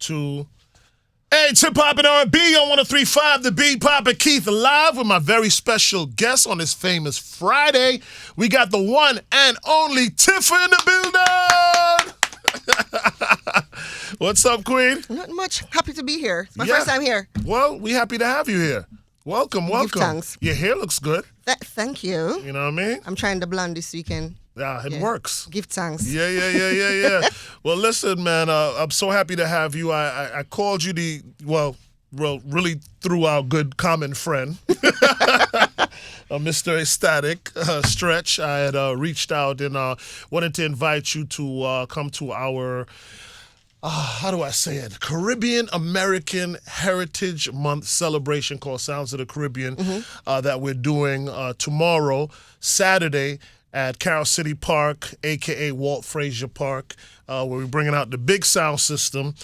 2. Hey, it's Hip Hop and R&B on 103.5 The Beat. Papa Keith live with my very special guest on this famous Friday. We got the one and only Tifa in the building. What's up, Queen? Not much. Happy to be here. It's my first time here. Well, we happy to have you here. Welcome. Give thanks. Your hair looks good. Thank you. You know what I mean? I'm trying the blonde this weekend. Yeah, it works. Give thanks. Yeah. Well, listen, man, I'm so happy to have you. I called you really through our good common friend, Mr. Ecstatic Stretch. I had reached out and wanted to invite you to come to our, how do I say it, Caribbean American Heritage Month celebration called Sounds of the Caribbean that we're doing tomorrow, Saturday, at Carol City Park, a.k.a. Walt Frazier Park, where we're bringing out the big sound system,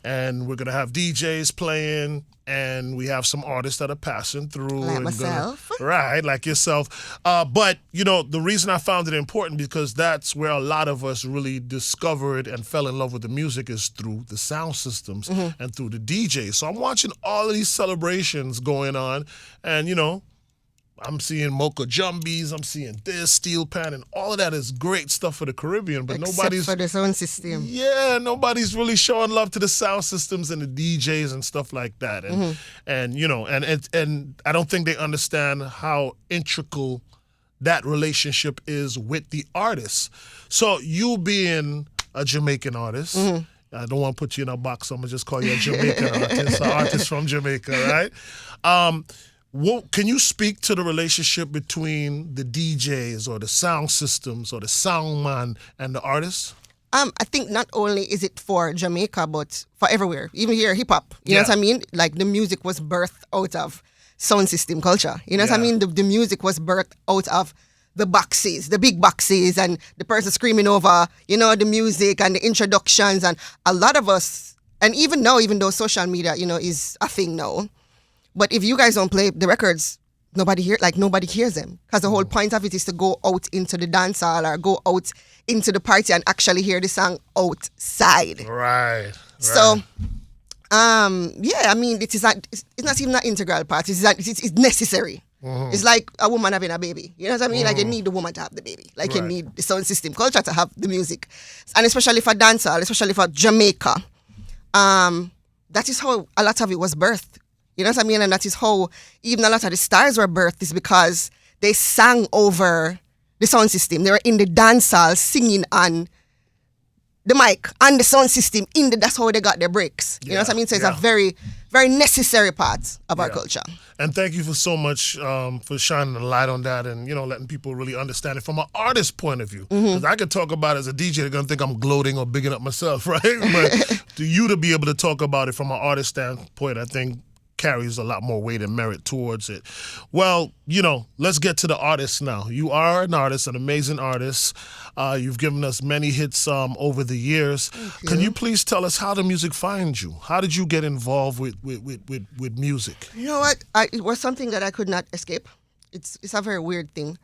and we're going to have DJs playing, and we have some artists that are passing through. Like myself. Right, like yourself. But, you know, the reason I found it important because that's where a lot of us really discovered and fell in love with the music is through the sound systems and through the DJs. So I'm watching all of these celebrations going on, and, you know, I'm seeing Mocha Jumbies, I'm seeing this, Steel Pan, and all of that is great stuff for the Caribbean, but Except for the sound system. Yeah, nobody's really showing love to the sound systems and the DJs and stuff like that. And you know, and I don't think they understand how integral that relationship is with the artists. So you being a Jamaican artist, I don't want to put you in a box, so I'm going to just call you a Jamaican artist, an artist from Jamaica, right? Can you speak to the relationship between the DJs or the sound systems or the sound man and the artists? I think not only is it for Jamaica, but for everywhere. Even here, hip hop. You know what I mean? Like the music was birthed out of sound system culture. You know what I mean? The music was birthed out of the boxes, the big boxes, and the person screaming over, you know, the music and the introductions. And a lot of us, and even now, even though social media, you know, is a thing now, but if you guys don't play the records, nobody hears them. Because the whole point of it is to go out into the dance hall or go out into the party and actually hear the song outside. Right. So, I mean, it's not even an integral part. It's necessary. It's like a woman having a baby. You know what I mean? Like you need the woman to have the baby. Like you need the sound system culture to have the music. And especially for dancehall, especially for Jamaica, that is how a lot of it was birthed. You know what I mean? And that is how even a lot of the stars were birthed, is because they sang over the sound system. They were in the dance hall singing on the mic and the sound system. That's how they got their breaks. You know what I mean? So it's a very, very necessary part of our culture. And thank you for so much for shining a light on that and, you know, letting people really understand it from an artist point of view. Because I could talk about it as a DJ, they're going to think I'm gloating or bigging up myself, right? But to you to be able to talk about it from an artist standpoint, I think carries a lot more weight and merit towards it. Well, you know, let's get to the artist now. You are an artist, an amazing artist. You've given us many hits over the years. Can you please tell us how the music finds you? How did you get involved with music? You know what? It was something that I could not escape. It's a very weird thing.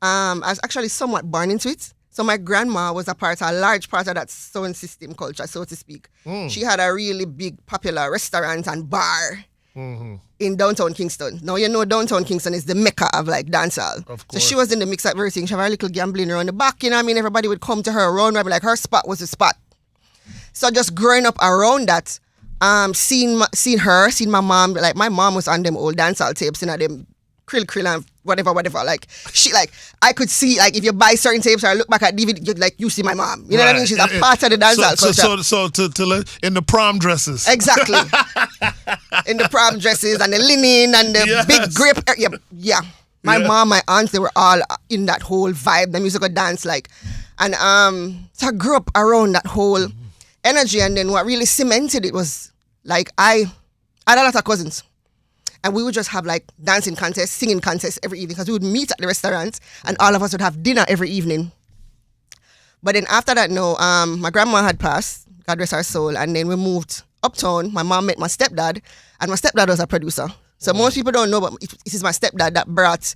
I was actually somewhat born into it. So my grandma was a large part of that sound system culture, so to speak. She had a really big, popular restaurant and bar in downtown Kingston. Now, you know, downtown Kingston is the mecca of like dancehall. Of course. So she was in the mix of everything. She had a little gambling around the back, you know what I mean? Everybody would come to her around, like her spot was the spot. So just growing up around that, seeing my mom, like my mom was on them old dancehall tapes, you know, them krill and whatever. Like I could see, like if you buy certain tapes or I look back at DVD, you see my mom. You know what I mean? She's a part of the dancehall culture. So in the prom dresses. Exactly. In the prom dresses and the linen and the big grip. Yeah. My mom, my aunts, they were all in that whole vibe, the musical dance, and so I grew up around that whole energy. And then what really cemented it was I had a lot of cousins. And we would just have dancing contests, singing contests every evening, because we would meet at the restaurant and all of us would have dinner every evening. But then after that, my grandma had passed, God rest her soul, and then we moved uptown. My mom met my stepdad, and my stepdad was a producer. So most people don't know, but it is my stepdad that brought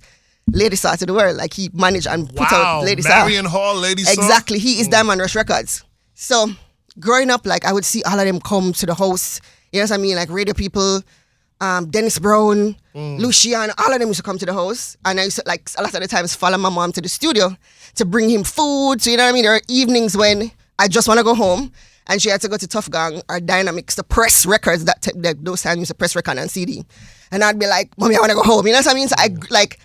Lady Saw to the world. He managed and put out Lady Saw. Marion Hall, Lady Saw. Exactly. He is Diamond Rush Records. So growing up, like I would see all of them come to the house. You know what I mean? Like radio people, Dennis Brown, Lucian, all of them used to come to the house. And I used to, like, a lot of the times follow my mom to the studio to bring him food. So, you know what I mean? There are evenings when I just want to go home and she had to go to Tough Gang or Dynamics to press records that those times used to press record and CD. And I'd be like, Mommy, I want to go home. You know what I mean? So I, like,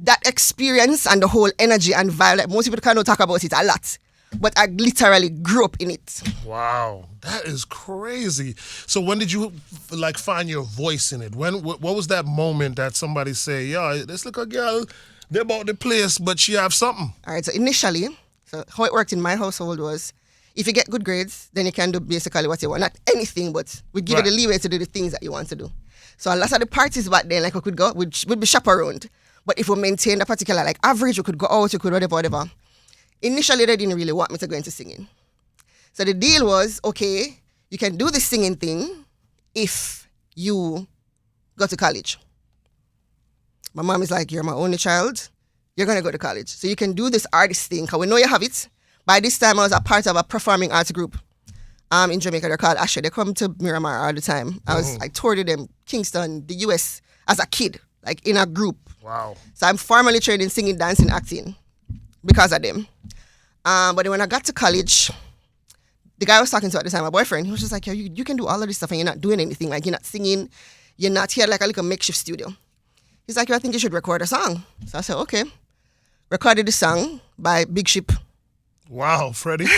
that experience and the whole energy and vibe, like, most people cannot talk about it a lot. But I literally grew up in it. Wow, that is crazy. So when did you like find your voice in it? What was that moment that somebody say, "Yeah, this little girl, they bought the place, but she have something"? All right. So initially, so how it worked in my household was, if you get good grades, then you can do basically what you want. Not anything, but we give you the leeway to do the things that you want to do. So a lot of the parties back then, like we could go, would be chaperoned. But if we maintained a particular like average, we could go out, we could whatever. Initially, they didn't really want me to go into singing. So the deal was, okay, you can do the singing thing if you go to college. My mom is like, you're my only child. You're going to go to college. So you can do this artist thing because we know you have it. By this time, I was a part of a performing arts group in Jamaica. They're called Asher. They come to Miramar all the time. I toured with them, Kingston, the US, as a kid, like in a group. Wow. So I'm formally trained in singing, dancing, acting because of them. But then when I got to college, the guy I was talking to at the time, my boyfriend, he was just like, "Yo, you can do all of this stuff and you're not doing anything. Like, you're not singing. You're not here like a little makeshift studio." He's like, "Yo, I think you should record a song." So I said, okay. Recorded the song by Big Ship. Wow, Freddie.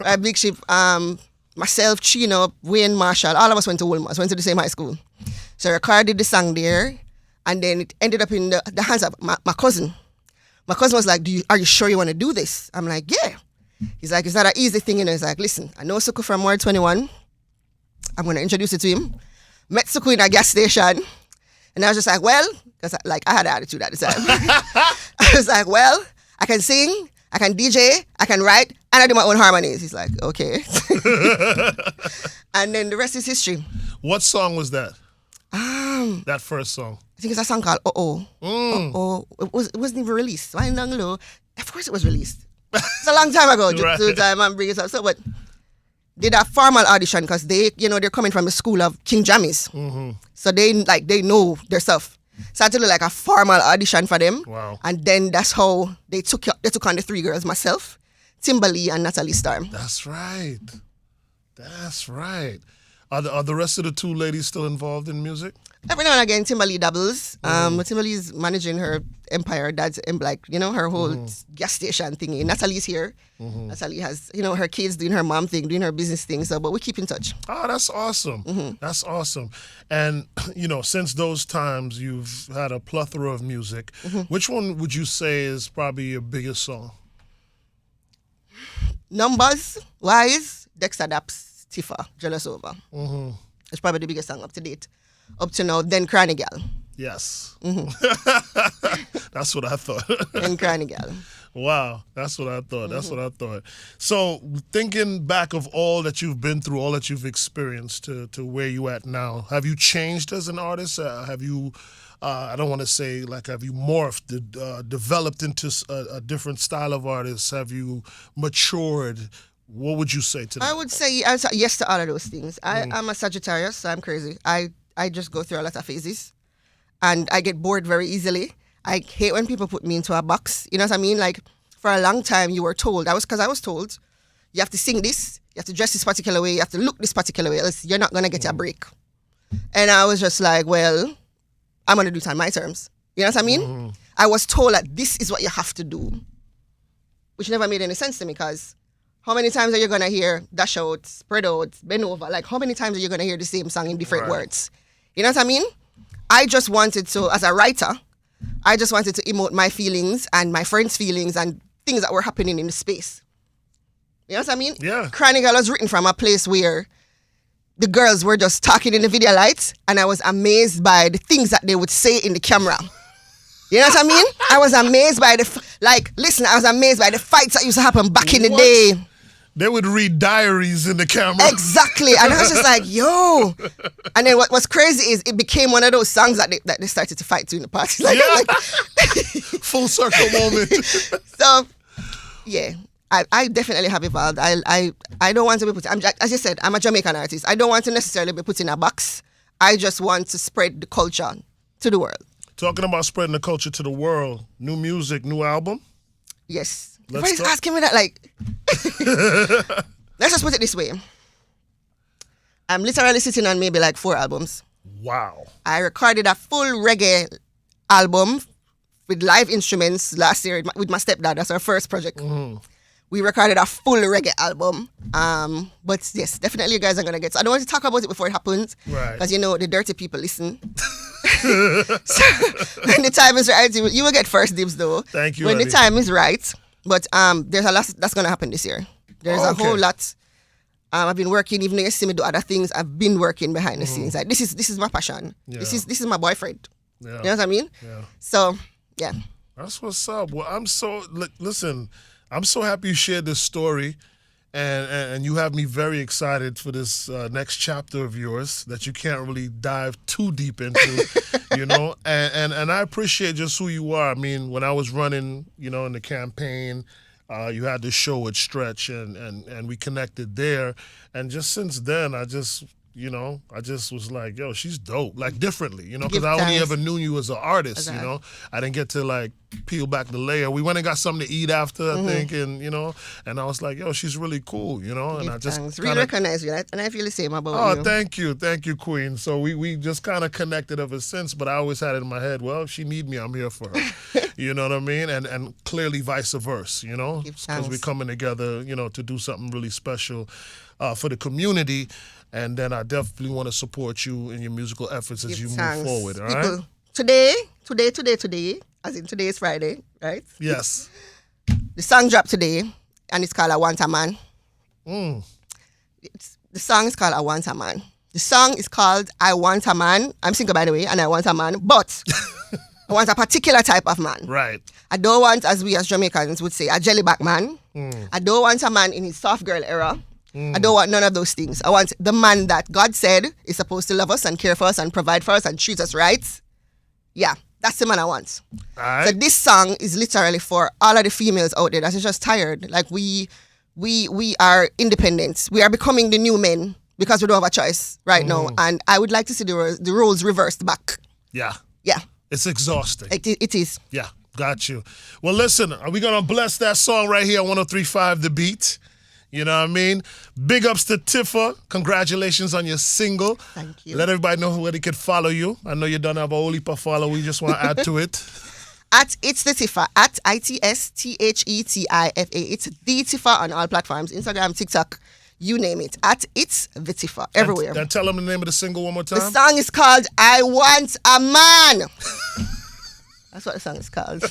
By Big Ship. Myself, Chino, Wayne, Marshall, all of us went to Wolmer's, went to the same high school. So I recorded the song there, and then it ended up in the hands of my cousin. My cousin was like, are you sure you want to do this? I'm like, yeah. He's like, it's not an easy thing. And he's like, listen, I know Suku from Ward 21. I'm going to introduce you to him. Met Suku in a gas station. And I was just like, well, because I had an attitude at the time. I was like, well, I can sing, I can DJ, I can write, and I do my own harmonies. He's like, okay. And then the rest is history. What song was that? That first song. I think it's a song called Uh-Oh. Uh-Oh. It wasn't even released. Why long low? Of course it was released. It's a long time ago. Right. To the time I'm bringing it up. So, but did a formal audition because they, they're coming from the school of King Jammies. Mm-hmm. So they know their stuff. So I had to do like a formal audition for them. Wow. And then that's how they took on the three girls, myself, Timberly, and Natalie Storm. That's right. Are the rest of the two ladies still involved in music? Every now and again, Timberly doubles. Timberly's managing her empire. That's her whole gas station thingy. Natalie's here. Natalie has, her kids doing her mom thing, doing her business thing. So, but we keep in touch. Oh, that's awesome. That's awesome. And, since those times, you've had a plethora of music. Which one would you say is probably your biggest song? Numbers wise, Dexter Daps, Tifa, Jealous Over. It's probably the biggest song up to date. Up to now, then Cranny Gal. Yes. That's what I thought. Then Cranny Gal. Wow, that's what I thought. So thinking back of all that you've been through, all that you've experienced to where you at now, have you changed as an artist? Have you, I don't want to say like, have you morphed, developed into a different style of artist? Have you matured? What would you say to that? I would say yes to all of those things. I'm a Sagittarius, so I'm crazy. I just go through a lot of phases and I get bored very easily. I hate when people put me into a box. You know what I mean? Like, for a long time, you were told, I was told, you have to sing this, you have to dress this particular way, you have to look this particular way, else you're not going to get a break. And I was just like, well, I'm going to do it on my terms. You know what I mean? I was told that this is what you have to do, which never made any sense to me because how many times are you going to hear dash out, spread out, bend over? Like, how many times are you going to hear the same song in different words? You know what I mean? I just wanted to, as a writer, I just wanted to emote my feelings and my friends' feelings and things that were happening in the space. You know what I mean? Yeah. Cranny Gal was written from a place where the girls were just talking in the video lights and I was amazed by the things that they would say in the camera. You know what I mean? I was amazed by I was amazed by the fights that used to happen back in the day. They would read diaries in the camera. Exactly. And I was just like, yo. And then what's crazy is it became one of those songs that they started to fight to in the parties. Full circle moment. So, yeah. I definitely have evolved. I don't want to be put. As you said, I'm a Jamaican artist. I don't want to necessarily be put in a box. I just want to spread the culture to the world. Talking about spreading the culture to the world, new music, new album. Yes. Let's Everybody's asking me that. Like, let's just put it this way. I'm literally sitting on maybe like 4 albums. Wow. I recorded a full reggae album with live instruments last year with my stepdad. That's our first project. Mm-hmm. We recorded a full reggae album. But yes, definitely you guys are going to get... So I don't want to talk about it before it happens. Right. Because, you know, the dirty people listen. So when the time is right, you will get first dibs though. Thank you, When Eddie. the time is right. But there's a lot that's going to happen this year. There's a whole lot. I've been working, even though you see me do other things, I've been working behind the scenes. Like, this is my passion. Yeah. This is my boyfriend. Yeah. You know what I mean? Yeah. So, yeah. That's what's up. Well, listen, I'm so happy you shared this story, and you have me very excited for this next chapter of yours that you can't really dive too deep into, you know. And I appreciate just who you are. I mean, when I was running, you know, in the campaign, you had this show at Stretch, and we connected there. And just since then, I just was like, yo, she's dope, like differently, you know, because I only ever knew you as an artist, you know. I didn't get to like peel back the layer. We went and got something to eat after, I think, and you know, and I was like, yo, she's really cool, you know. And I just really recognize you, and I feel the same about you. Oh, thank you, Queen. So we just kind of connected ever since. But I always had it in my head, well, if she need me, I'm here for her. You know what I mean? And clearly vice versa, you know, because we're coming together, you know, to do something really special for the community. And then I definitely want to support you in your musical efforts as you move forward, all right? Today, as in today is Friday, right? Yes. The song dropped today, and it's called I Want a Man. Mm. The song is called I Want a Man. The song is called I Want a Man. I'm single, by the way, and I want a man, but I want a particular type of man. Right. I don't want, as we as Jamaicans would say, a jellyback man. Mm. I don't want a man in his soft girl era. I don't want none of those things. I want the man that God said is supposed to love us and care for us and provide for us and treat us right. Yeah, that's the man I want. All right. So this song is literally for all of the females out there that are just tired. Like we are independent. We are becoming the new men because we don't have a choice right now. And I would like to see the roles reversed back. Yeah. Yeah. It's exhausting. It is. Yeah, got you. Well, listen, are we going to bless that song right here on 103.5 The Beat? You know what I mean? Big ups to Tifa. Congratulations on your single. Thank you. Let everybody know where they could follow you. I know you don't have a whole heap of follow. We just want to add to it. At It's the Tifa. At ITSTHETIFA. It's the Tifa on all platforms. Instagram, TikTok, you name it. At It's the Tifa. Everywhere. And tell them the name of the single one more time. The song is called I Want a Man. That's what the song is called.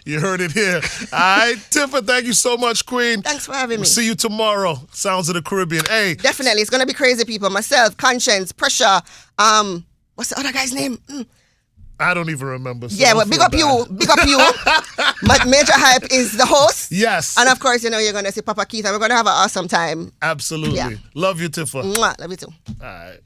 You heard it here. All right, Tifa, thank you so much, Queen. Thanks for having me. We'll see you tomorrow. Sounds of the Caribbean. Hey. Definitely. It's going to be crazy people. Myself, Conscience, Pressure. What's the other guy's name? I don't even remember. So yeah, but big up you. Big up you. But Major Hype is the host. Yes. And of course, you know, you're going to see Papa Keith and we're going to have an awesome time. Absolutely. Yeah. Love you, Tifa. Mwah. Love you too. All right.